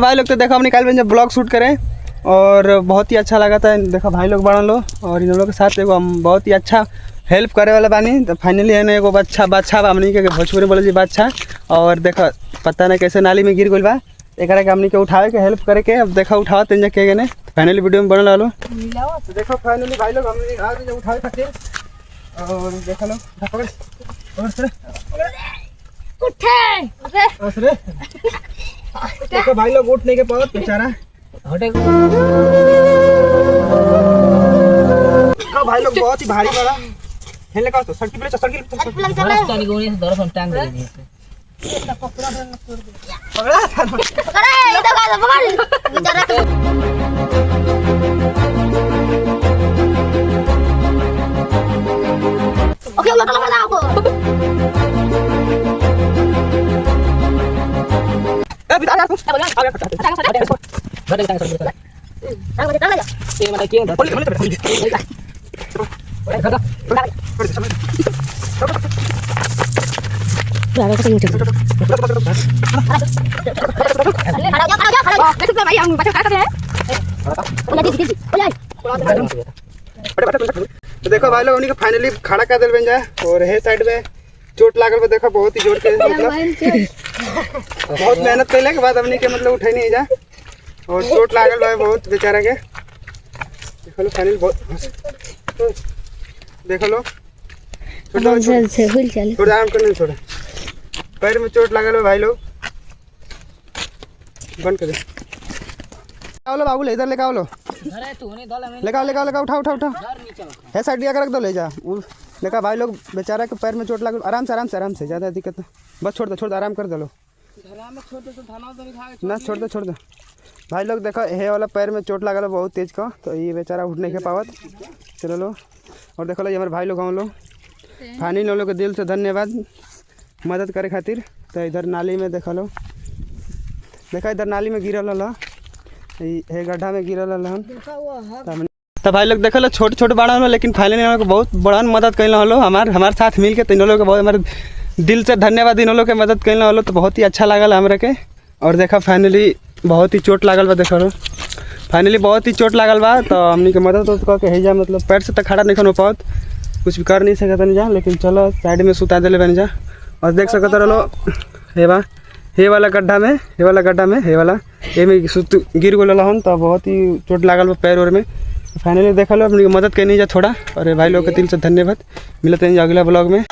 भाई लोग तो देखो हम निकाल में ब्लॉग शूट करें और बहुत ही अच्छा लगा था। देखो भाई लोग बड़ा लो और इन लोगों के साथ एगो हम बहुत ही अच्छा हेल्प करे वाला बानी। तो फाइनली है ना एगो बादशाह हमनी के भोजपुरी बोले जी बादशाह। और देखो पता नहीं कैसे नाली में गिर गई बा, एक हमनी के उठावे के हेल्प करे के। अब देखो उठाओ तीन के गए फाइनली वीडियो में बन लो। तो देखो फाइनली भाई लोग हमने आ गए उठावे खातिर और देखो लो देखो भाई लोग उठ नहीं के पाओ बेचारा। भाई लोग बहुत ही भारी वाला खेलने का तो सर्किट पे सर्किट गोनी से दरस टांग दे दी पकड़ा ये तो गाल पकड़ बेचारा। ओके लगा लगा आपको ए बिता यार कुछ बता ये मतलब क्यों तो देखो भाई लोग उन्हीं को फाइनली खड़ा कर दिल बन जाए। और है साइड में चोट लागल देखो बहुत ही जोर के मतलब बहुत मेहनत कैले के बाद हमने के मतलब उठे नहीं जा और चोट लागल भाई बहुत बेचारा के। देखो लो फाइनल बहुत देखो लो थोड़ा आराम करने छोड़ा पैर में चोट लागल है भाई लोग बंद कर दे। आओ लो बाबू इधर लेके आओ लो लेका उठा है साइड दिया कर रख दो ले जा लेका भाई लोग बेचारा के पैर में चोट लागल। आराम से ज़्यादा दिक्कत है बस छोड़ दो आराम कर दो लो ना छोड़ दो भाई लोग देखो हे वाला पैर में चोट लागल बहुत तेज का तो ये बेचारा उठ नहीं के पावत। चलो लो और देखो लो ये हमारे भाई लोग हम लोग फानी लोगों को दिल से धन्यवाद मदद करे खातिर। तो इधर नाली में देखो लो देखा इधर नाली में गिरल है गड्ढा में गिरल हन। तो भाई लोग देखो लो छोटे बड़ा हो लेकिन फाइनली हम लोग बहुत बड़ा मदद कैल हलो हमारे साथ मिल के। तो इन लोगों के बहुत हमारे दिल से धन्यवाद इन लोग के मदद कैल हलो। तो बहुत ही अच्छा लागल हमरा के। और देखा फाइनली बहुत ही चोट लागल बा देखो लो फाइनली बहुत ही चोट लागल बा। तो हमनी के मदद करके है जा मतलब पैर से तक खड़ा नहीं हो पाओ कुछ भी कर नहीं सकता नहीं जा लेकिन चलो साइड में सुता दिले बन जा। और देख सकते रहो हे वाला गड्ढा में हे वाला ये में गिर गल हन। तो बहुत ही चोट लागल पैर और में। फाइनली देखा लो अपनी मदद करनी जा थोड़ा। और भाई लोग के दिल से धन्यवाद। मिलते हैं अगला ब्लॉग में।